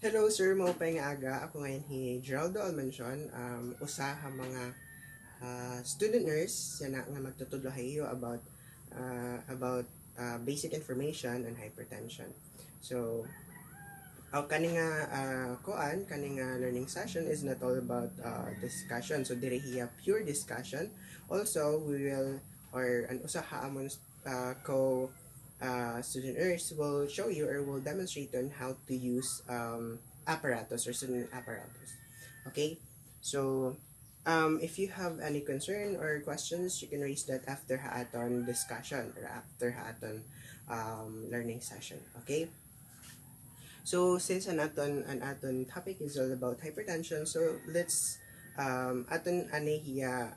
Hello sir, maupay nga aga. Ako ngayon si Geraldo Almancion, usa ka mga student nurse yana nga magtutudlo kayo about basic information on hypertension. So, kani nga kani nga learning session is not all about discussion. So diri hiya pure discussion. Also, we will or an usa ka amon student nurse will show you or will demonstrate on how to use apparatus or student apparatus. Okay, so if you have any concern or questions, you can raise that after haaton discussion or after haaton learning session. Okay, so since an aton topic is all about hypertension, so let's aton hiya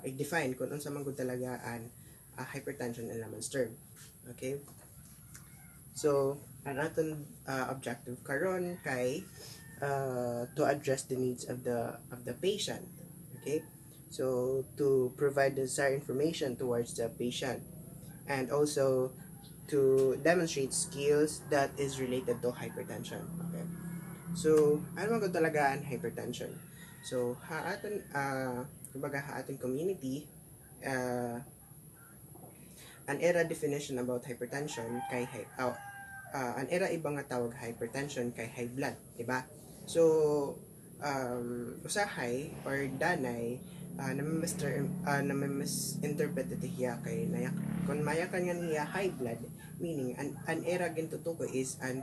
i-define kung unsa man gud talaga an hypertension in layman's term. Okay, so ang aton objective karon kay to address the needs of the patient. Okay, so to provide the desired information towards the patient and also to demonstrate skills that is related to hypertension. Okay, so ano man gud talaga ang hypertension? So haaton kumbaga haaton community an era definition about hypertension kay an era iba nga tawag hypertension kay high blood, di ba? So usahay or danay nami-misinterpret hiya kay nayak kung mayakan nga niya high blood, meaning an era gintutuko is an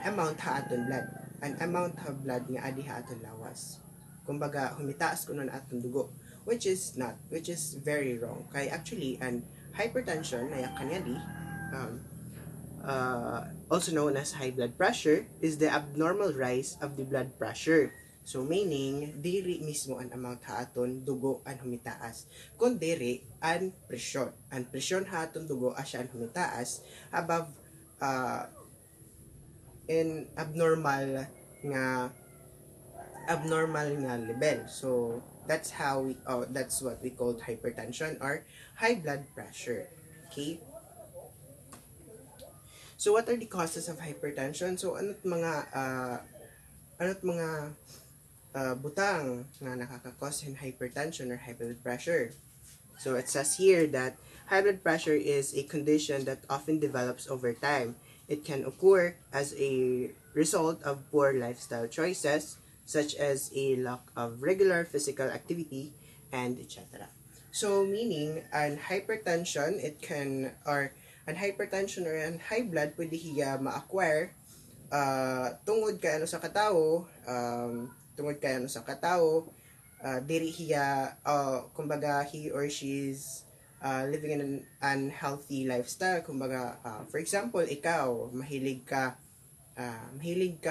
amount haaton blood, an amount of blood nga adi haaton lawas, kumbaga humitaas kuno na aton dugo, which is very wrong. Kay actually an hypertension na yakanyali also known as high blood pressure is the abnormal rise of the blood pressure. So meaning diri mismo an amount haaton dugo an humitaas, kun diri an presyon haaton dugo asya an humitaas above in abnormal nga level. So that's what we call hypertension or high blood pressure. Okay, so what are the causes of hypertension? So ano't mga butang nga nakaka-cause in hypertension or high blood pressure? So it says here that high blood pressure is a condition that often develops over time. It can occur as a result of poor lifestyle choices, such as a lack of regular physical activity, and etc. So meaning, an hypertension or an high blood pwede hiya ma-acquire tungod kay ano sa katawo, diri hiya kumbaga he or she's living in an unhealthy lifestyle. Kumbaga for example, ikaw mahilig ka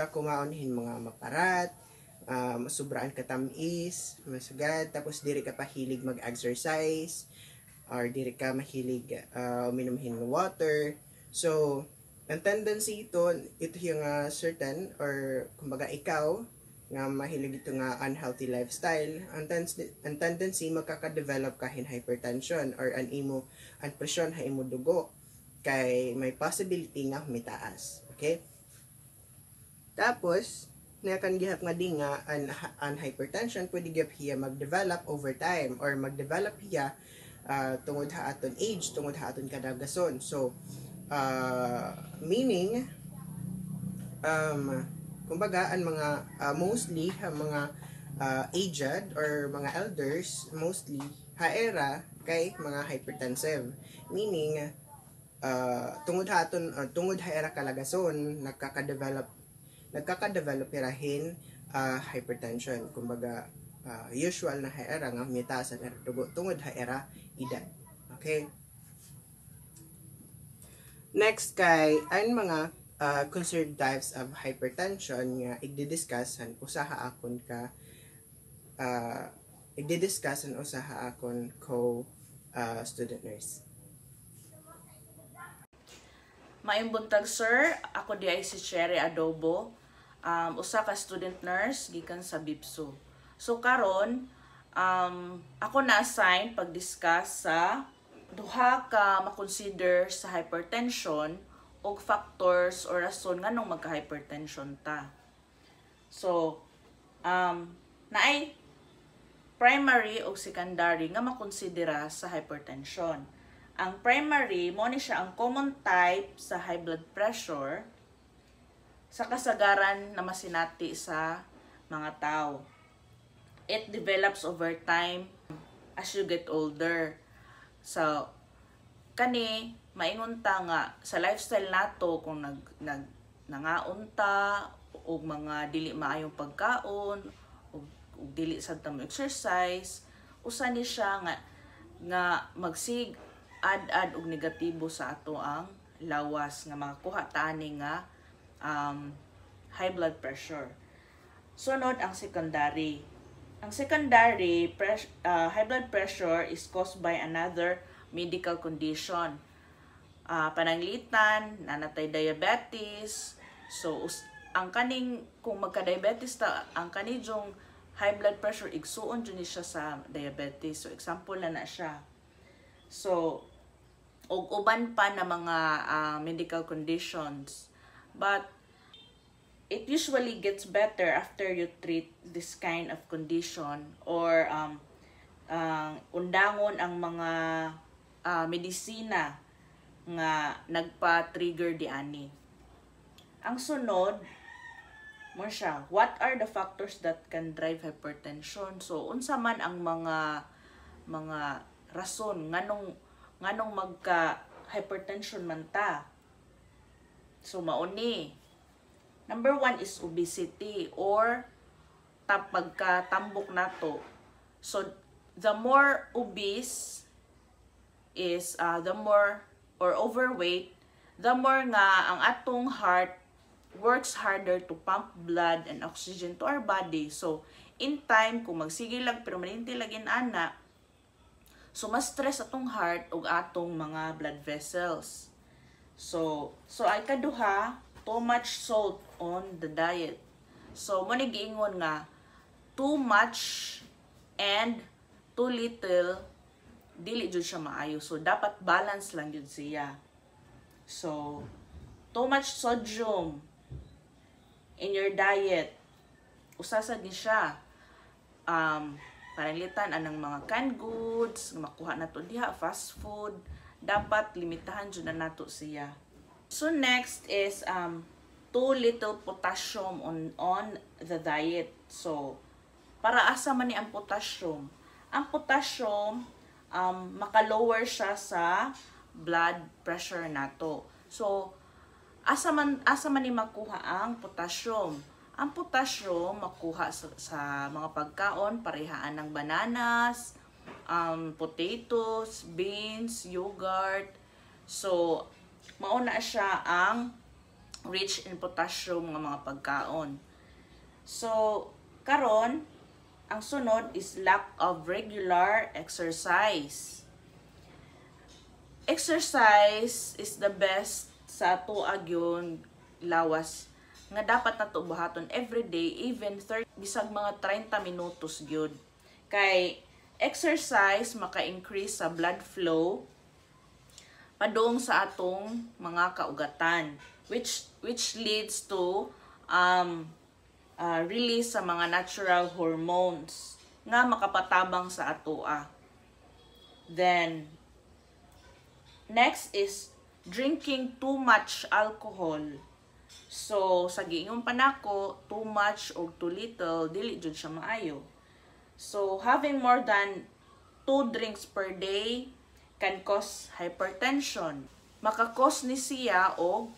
kumaonhin mga maparat, masubraan ka tamis, masugad, tapos diri ka pahilig mag-exercise or diri ka mahilig uminomhin ng water. So ang tendency ito yung certain or kumbaga ikaw nga mahilig ito nga unhealthy lifestyle, ang tendency magkaka-develop ka in hypertension or an presyon ha imo dugo kay may possibility nga humitaas. Okay, tapos nakan gihap nga di nga an hypertension pwede gyud hiya mag-develop over time or mag-develop hiya tungod ha aton age, tungod ha aton kadagason. So meaning kumbaga ang mga mostly mga aged or mga elders mostly haera kay mga hypertensive, meaning tungod haera kalagason nagkaka-develop irahin hypertension. Kumbaga usual na haera nga humitaas ang dugo tungod haera edad. Okay, next kay ang mga considered types of hypertension nga i-discuss an usaha akon student nurse. Maayong buntag sir, ako di ay si Cherry Adobo, usa ka student nurse gikan sa BIPSU. So karon ako na-assign pag-discuss sa duha ka makonsider sa hypertension og factors or rason nganong magka-hypertension ta. So naay primary o secondary nga makonsidera sa hypertension. Ang primary mo ni siya ang common type sa high blood pressure sa kasagaran na masinati sa mga tao. It develops over time as you get older. So kani maingon ta nga sa lifestyle nato kung nangaunta o mga dili maayong pagkaon o dili sad ta mo exercise, usa ni siya nga magsig ad og negatibo sa ato ang lawas nga makakuha tani nga high blood pressure. Sunod ang secondary. Ang secondary high blood pressure is caused by another medical condition. Pananglitan, nanatay diabetes. So ang kaning kung magka-diabetes ta, ang kanidyong high blood pressure igsuon jud ni siya sa diabetes. So example na siya. So og uban pa na mga medical conditions. But it usually gets better after you treat this kind of condition or undangon ang mga medisina nga nagpa-trigger di ani. Ang sunod mo siya, what are the factors that can drive hypertension? So unsa man ang mga rason nganong magka hypertension man ta? So mauni, number 1 is obesity or pagkatambok nato. So the more obese is the more or overweight, the more nga ang atong heart works harder to pump blood and oxygen to our body. So in time kung magsige lang permanente lagin ana, so mas stress atong heart ug atong mga blood vessels. So ay kaduha, too much salt on the diet. So mo ni giingon nga too much and too little dili jud siya maayo. So dapat balance lang jud siya. So too much sodium in your diet, usasa din siya. Pananglitan anang mga canned goods, makuha na to diha, fast food, dapat limitahan jud na nato siya. So next is too little potassium on the diet. So para asa man ni ang potassium? Ang potassium maka-lower siya sa blood pressure nato. So asa man ni makuha ang potassium? Ang potassium makuha sa mga pagkaon parehaan ng bananas, potatoes, beans, yogurt. So mauna siya ang rich in potassium nga mga pagkaon. So karon ang sunod is lack of regular exercise. Exercise is the best sa tuag yun lawas nga dapat nato buhaton every day, even 30 bisag mga 30 minutos gyud. Kay exercise maka-increase sa blood flow padung sa atong mga kaugatan, which leads to release sa mga natural hormones nga makapatabang sa atoa. Then next is drinking too much alcohol. So sa giingon pa nako, too much or too little dili jud siya maayo. So having more than 2 drinks per day can cause hypertension. Maka-cause ni siya og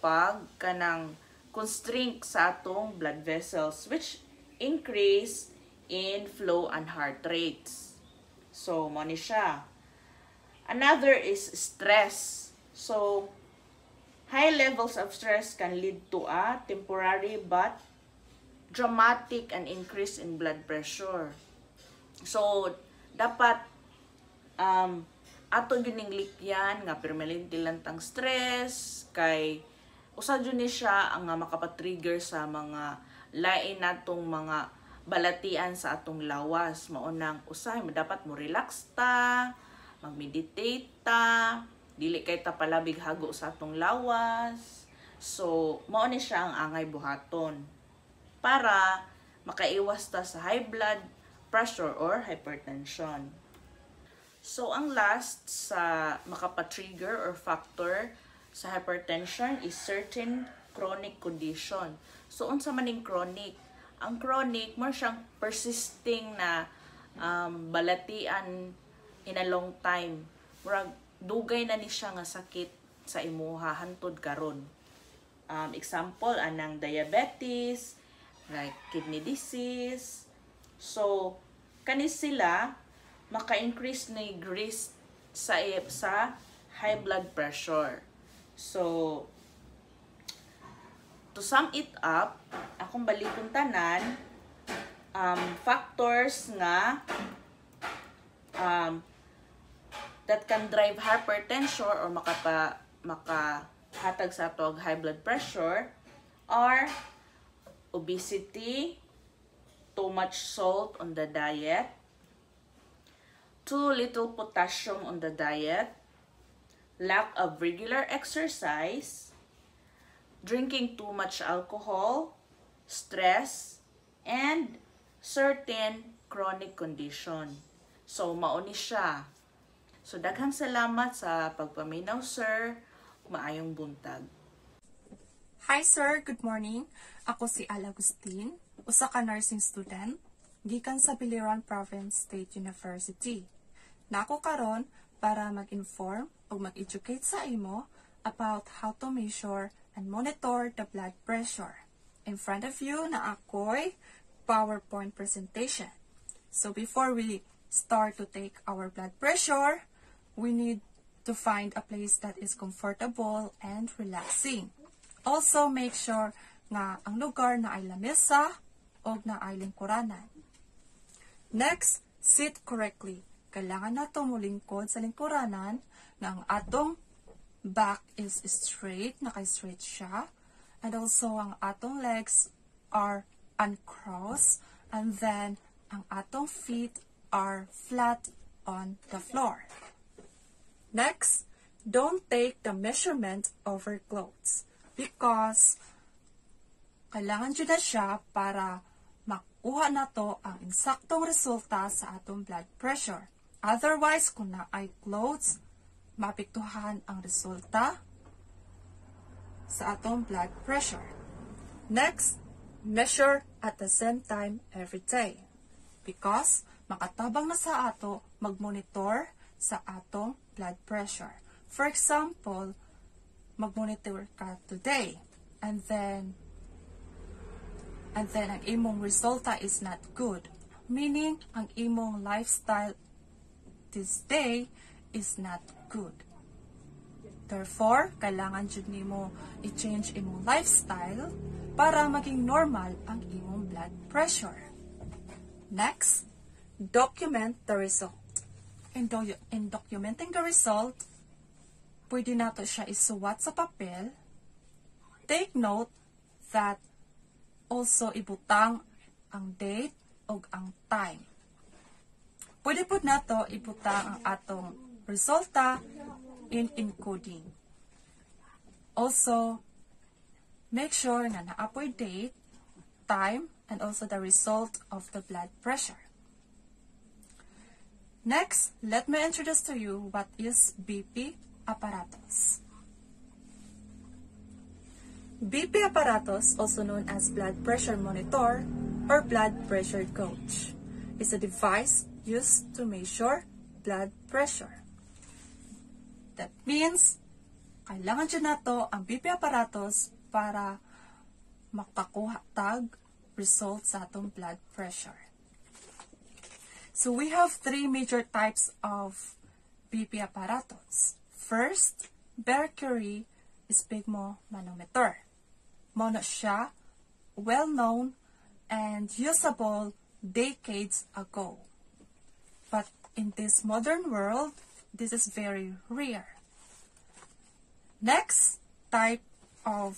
kanang constrict sa atong blood vessels, which increase in flow and heart rates. So mo ni siya. Another is stress. So high levels of stress can lead to a temporary but dramatic and increase in blood pressure. So dapat ato gining likyan nga permanente lang tang stress kay usa jud ni siya ang makapatrigger sa mga lain natong mga balatian sa atong lawas. Maunang usahay mo dapat mo relax ta, mag-meditate ta, dili kay ta palabig hago sa atong lawas. So mao ni siya ang angay buhaton para makaiwas ta sa high blood pressure or hypertension. So, ang last sa makapatrigger or factor sa hypertension is certain chronic condition. So, unsa man ning chronic? Ang chronic, more siyang persisting na balatian in a long time. Murag, dugay na ni siya nga sakit sa imuha hantod karon. Example, anang diabetes, like kidney disease. So, kanis sila, maka-increase na risk sa high blood pressure. So, to sum it up, akong balikon tanan, factors nga that can drive hypertension or makahatag sa ato high blood pressure are obesity, too much salt on the diet, too little potassium on the diet, lack of regular exercise, drinking too much alcohol, stress, and certain chronic condition. So, mauni siya. So, daghang salamat sa pagpaminaw, sir. Maayong buntag. Hi sir, good morning. Ako si Al Agustin, usa ka nursing student, gikan sa Biliran Province State University. Nako karon para mag-inform o mag-educate sa imo about how to measure and monitor the blood pressure. In front of you na ako'y PowerPoint presentation. So before we start to take our blood pressure, we need to find a place that is comfortable and relaxing. Also make sure nga ang lugar na ay lamesa o na ay lingkuranan. Next, sit correctly. Kailangan nato mulingkod sa lingkuranan na ang atong back is straight, naka-straight siya. And also, ang atong legs are uncrossed. And then, ang atong feet are flat on the floor. Next, don't take the measurement over clothes because kailangan dyan na siya para makuha na to ang insaktong resulta sa atong blood pressure. Otherwise, kung na ay clothes, mapiktuhan ang resulta sa atong blood pressure. Next, measure at the same time every day. Because makatabang na sa ato magmonitor sa atong blood pressure. For example, magmonitor ka today and then ang imong resulta is not good. Meaning, ang imong lifestyle this day is not good. Therefore, kailangan jud nimo i-change imong lifestyle para maging normal ang imong blood pressure. Next, document the result. In documenting the result, pwede nato siya isuwat sa papel. Take note that also ibutang ang date o ang time. Pwede po nato ibutang ang atong resulta in encoding. Also, make sure na naapoy date, time, and also the result of the blood pressure. Next, let me introduce to you what is BP apparatus. BP apparatus, also known as blood pressure monitor or blood pressure gauge, is a device used to measure blood pressure. That means, kailangan dyan nato ang BP apparatus para makakuha tag result sa atong blood pressure. So we have three major types of BP apparatus. First, mercury sphygmomanometer. Mono siya, well-known and usable decades ago. But in this modern world, this is very rare. Next type of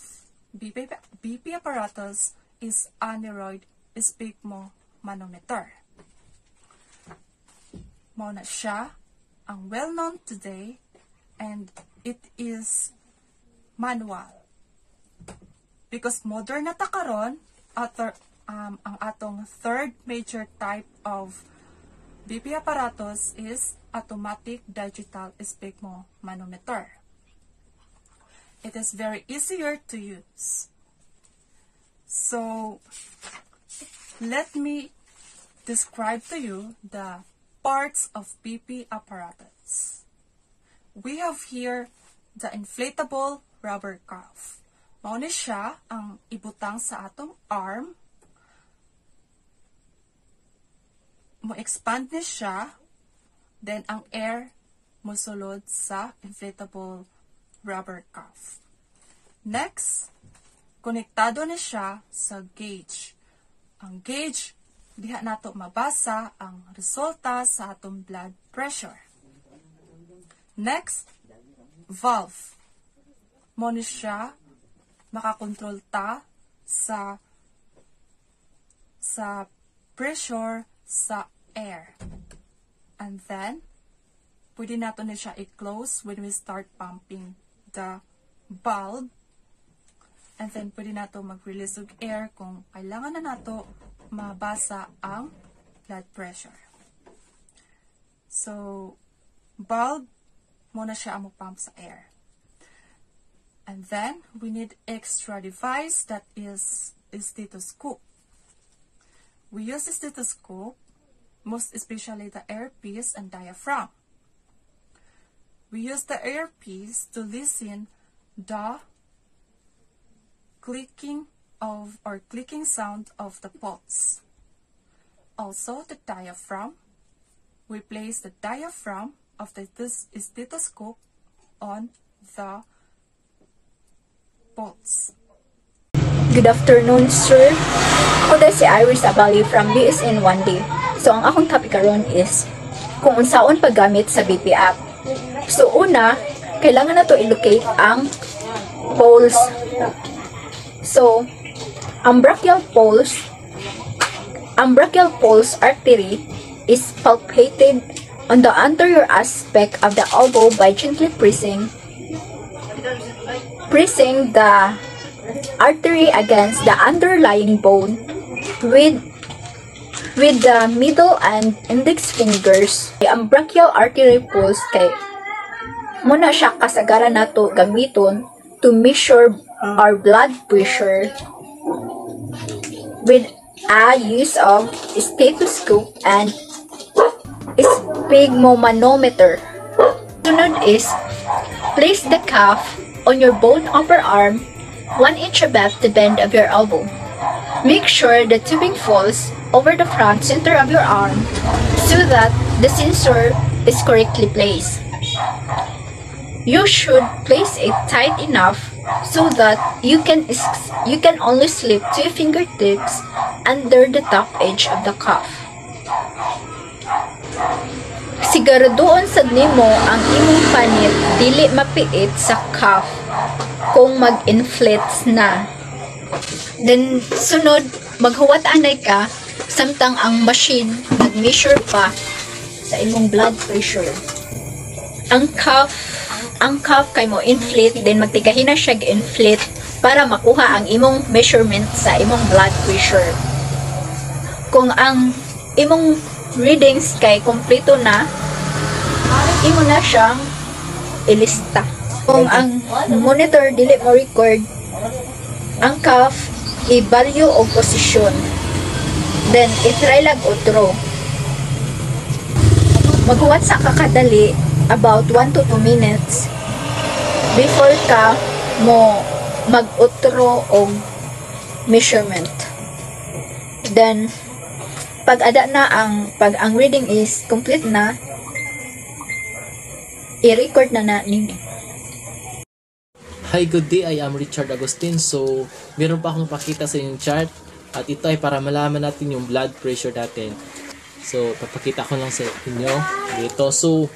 BP apparatus is aneroid sphygmomanometer. Muna siya ang well-known today and it is manual. Because modern na ta karon, ang atong third major type of BP apparatus is automatic digital sphygmomanometer. It is very easier to use. So, let me describe to you the parts of BP apparatus. We have here the inflatable rubber cuff. Mao ni siya ang ibutang sa atong arm. Mo-expand ni siya, then ang air mosulod sa inflatable rubber cuff. Next, konektado ni siya sa gauge. Ang gauge, diha nato mabasa ang resulta sa atong blood pressure. Next, valve. Mo ni siya makakontrol ta sa pressure sa air. And then, pwede nato na siya i-close when we start pumping the valve. And then, pwede nato mag-release of air kung kailangan na nato mabasa ang blood pressure. So, valve, muna siya ang pump sa air. And then, we need extra device that is a stethoscope. We use a stethoscope, most especially the earpiece and diaphragm. We use the earpiece to listen the clicking sound of the pulse. Also, the diaphragm. We place the diaphragm of the stethoscope on the pulse. Good afternoon, sir. Ako dahil si Iris Abali from BSN 1D. So, ang akong topic karon is kung unsaon paggamit sa BP app. So, una, kailangan na to i-locate ang pulse. So, ang brachial pulse artery is palpated on the anterior aspect of the elbow by gently pressing the artery against the underlying bone with the middle and index fingers. Ang brachial artery pulse kay muna siya kasagaran nato gamiton to measure our blood pressure with a use of stethoscope and sphygmomanometer. Sunod is place the cuff on your bone upper arm 1 inch above the bend of your elbow. Make sure the tubing falls over the front center of your arm so that the sensor is correctly placed. You should place it tight enough so that you can only slip 2 fingertips under the top edge of the cuff. Siguraduon sad nimo ang imong panit dili mapiit sa cuff kung mag-inflate na. Then sunod, maghuwat anay ka samtang ang machine nag-measure pa sa imong blood pressure. Ang cuff kay mo inflate, then magtigahin na siya inflate para makuha ang imong measurement sa imong blood pressure. Kung ang imong readings kay kompleto na, imo na siyang ilista. Kung ang monitor dili mo record, ang cuff i-value o posisyon. Then, i-try lang utro. Maghuwat sa kakadali about 1 to 2 minutes before ka mo mag-utro o measurement. Then, pag ang reading is complete na, i-record na ninyo. Hi, good day. I am Richard Agustin. So, meron pa akong pakita sa inyong chart. At ito ay para malaman natin yung blood pressure natin. So, papakita ko lang sa inyo dito. So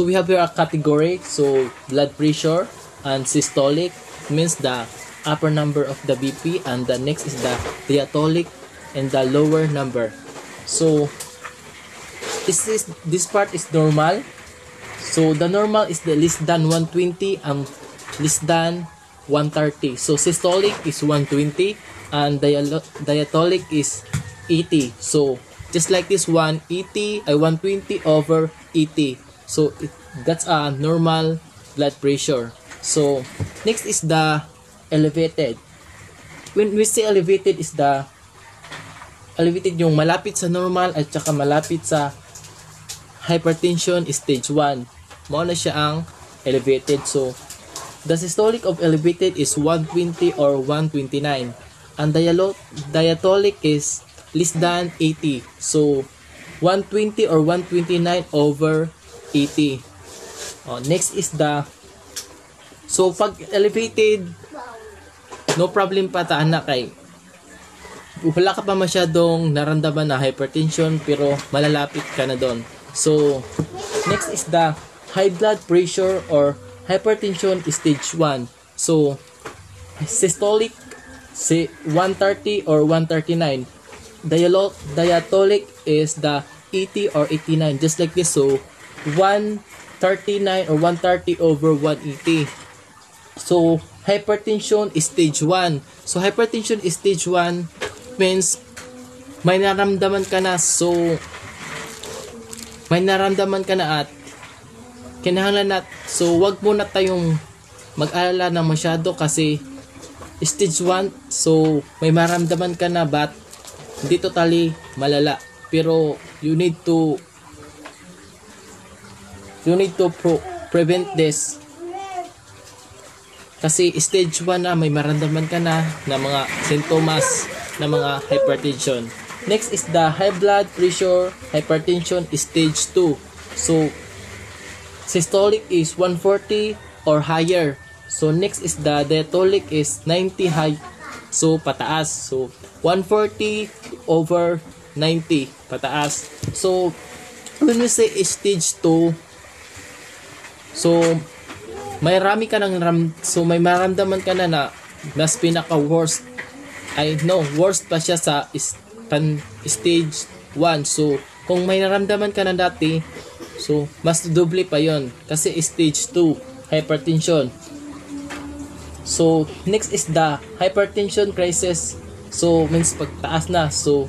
we have here a category. So, blood pressure and systolic means the upper number of the BP, and the next is the diastolic and the lower number. So, this part is normal. So, the normal is the less than 120 and less than 130. So, systolic is 120 and diastolic is 80. So just like this one, 120 over 80. So that's a normal blood pressure. So next is the elevated. When we say elevated is the elevated yung malapit sa normal at saka malapit sa hypertension stage 1. Mao na siya ang elevated. So the systolic of elevated is 120 or 129. And diastolic is less than 80. So 120 or 129 over 80. Next is the, so pag elevated, no problem pa ta anak, kay wala ka pa masyadong naramdaman na hypertension pero malalapit ka na doon. So next is the high blood pressure or hypertension stage 1. So systolic 130 or 139. Diastolic is the 80 or 89, just like this. So 139 or 130 over 180. So hypertension is stage 1. So hypertension is stage 1 means may naramdaman ka na. So may naramdaman ka na at kinahanglan na. So wag mo na tayong mag-alala na masyado kasi stage 1. So may maramdaman ka na but hindi totally malala. Pero you need to prevent this. Kasi stage 1 na, may maramdaman ka na mga sintomas ng mga hypertension. Next is the high blood pressure hypertension stage 2. So systolic is 140 or higher. So next is the diastolic is 90 high. So pataas. So 140 over 90 pataas. So when we say stage 2, so may may maramdaman ka na mas pinaka worst. Worst pa siya sa stage 1. So kung may naramdaman ka na dati, so mas doble pa yon kasi stage 2 hypertension. So next is the hypertension crisis. So means pagtaas na. So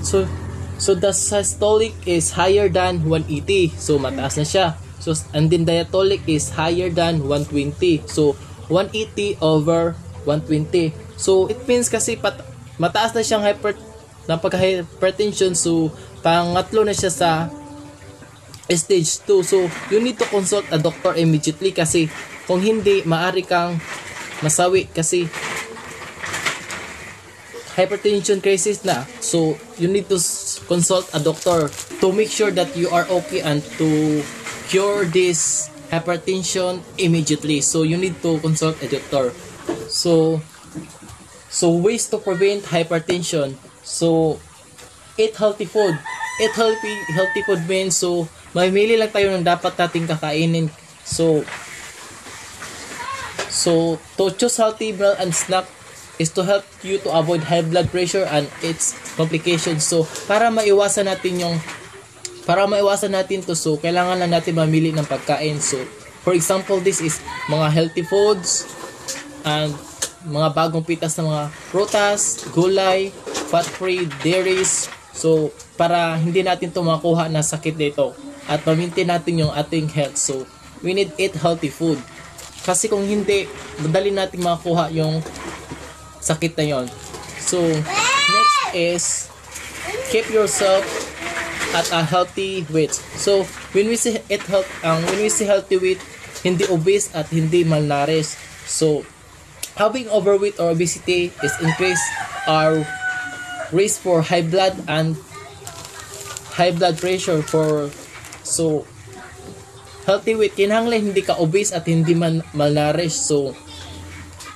the systolic is higher than 180. So mataas na siya. So and then diastolic is higher than 120. So 180 over 120. So it means kasi mataas na siyang hypertension. So pangatlo na siya sa stage 2. So you need to consult a doctor immediately kasi kung hindi, maari kang masawi kasi hypertension crisis na. So you need to consult a doctor to make sure that you are okay and to cure this hypertension immediately. So you need to consult a doctor. So ways to prevent hypertension. So eat healthy food. Eat healthy food means so mamili lang tayo ng dapat nating kakainin. So to choose healthy meal and snack is to help you to avoid high blood pressure and its complications. So para maiwasan natin to, so kailangan lang natin mamili ng pagkain. So for example, this is mga healthy foods and mga bagong pitas na mga prutas, gulay, fat-free, dairies. So para hindi natin to makuha na sakit dito at ma-maintain natin yung ating health. So we need eat healthy food. Kasi kung hindi, madali nating makuha yung sakit na yon. So next is keep yourself at a healthy weight. So when we say healthy weight, hindi obese at hindi malnourished. So having overweight or obesity is increase our risk for high blood and high blood pressure. So healthy weight, kinahanglan hindi ka obese at hindi malnourished. So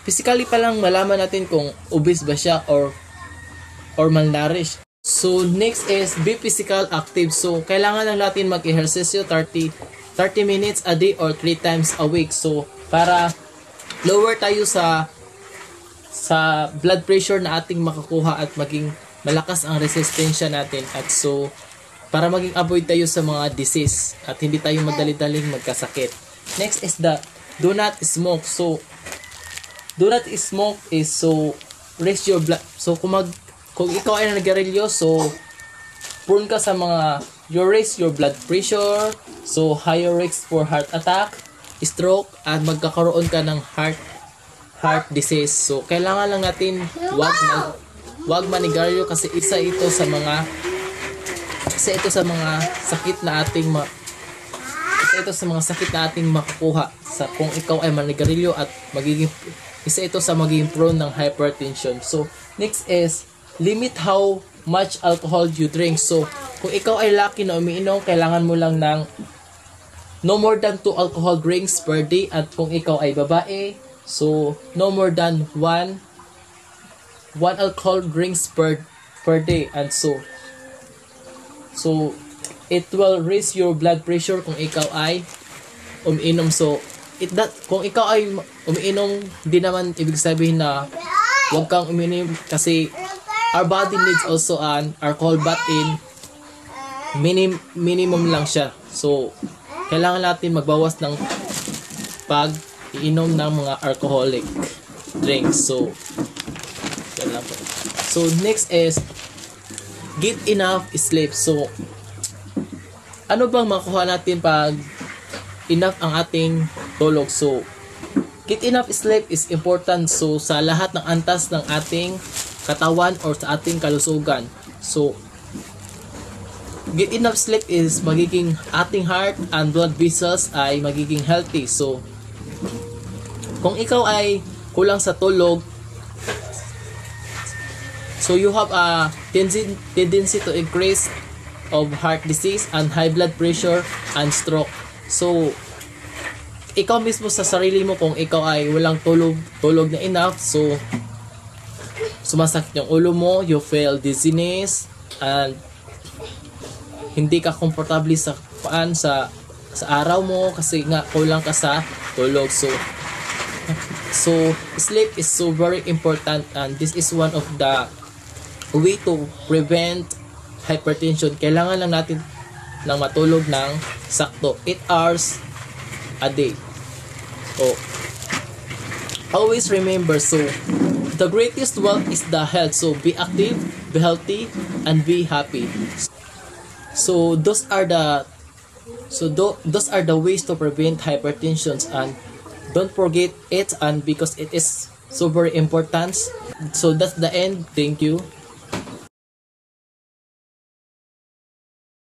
physically pa lang malaman natin kung obese ba siya or malnourished. So next is be physical active. So kailangan lang natin mag-ehersisyo 30 minutes a day or 3 times a week. So para lower tayo sa blood pressure na ating makakuha at maging malakas ang resistensya natin. At so para maging avoid tayo sa mga disease at hindi tayo madali-daling magkasakit. Next is the do not smoke. So do not smoke is so raise your blood. So kung ikaw ay nagarilyo, so prone ka sa mga you raise your blood pressure, so higher risk for heart attack, stroke, at magkakaroon ka ng heart disease. So kailangan lang natin wag manigarilyo kasi isa ito sa mga sakit na ating makukuha sa kung ikaw ay manigarilyo at isa ito sa magiging prone ng hypertension. So next is limit how much alcohol you drink. So kung ikaw ay lucky na umiinom, kailangan mo lang ng no more than 2 alcohol drinks per day, at kung ikaw ay babae, so no more than 1 alcohol drinks per day. And so it will raise your blood pressure kung ikaw ay umiinom. So kung ikaw ay umiinom, di naman ibig sabihin na huwag kang umiinom, kasi our body needs also an alcohol, but in minimum lang siya. So kailangan natin magbawas ng pag-iinom ng mga alcoholic drinks. So yan lang po. So next is get enough sleep. So ano bang makuha natin pag enough ang ating tulog? So get enough sleep is important, so sa lahat ng antas ng ating katawan or sa ating kalusugan. So get enough sleep is magiging ating heart and blood vessels ay magiging healthy. So kung ikaw ay kulang sa tulog, so you have a tendency to increase of heart disease and high blood pressure and stroke. So ikaw mismo sa sarili mo, kung ikaw ay walang tulog na enough, so sumasakit yung ulo mo, you feel dizziness, and hindi ka komportable sa araw mo kasi nga kulang ka sa tulog. So sleep is so very important, and this is one of the way to prevent hypertension. Kailangan lang natin ng matulog ng sakto 8 hours a day. So always remember, so the greatest wealth is the health. So be active, be healthy, and be happy. So those are the ways to prevent hypertension, and don't forget it, and because it is so very important. So that's the end. Thank you.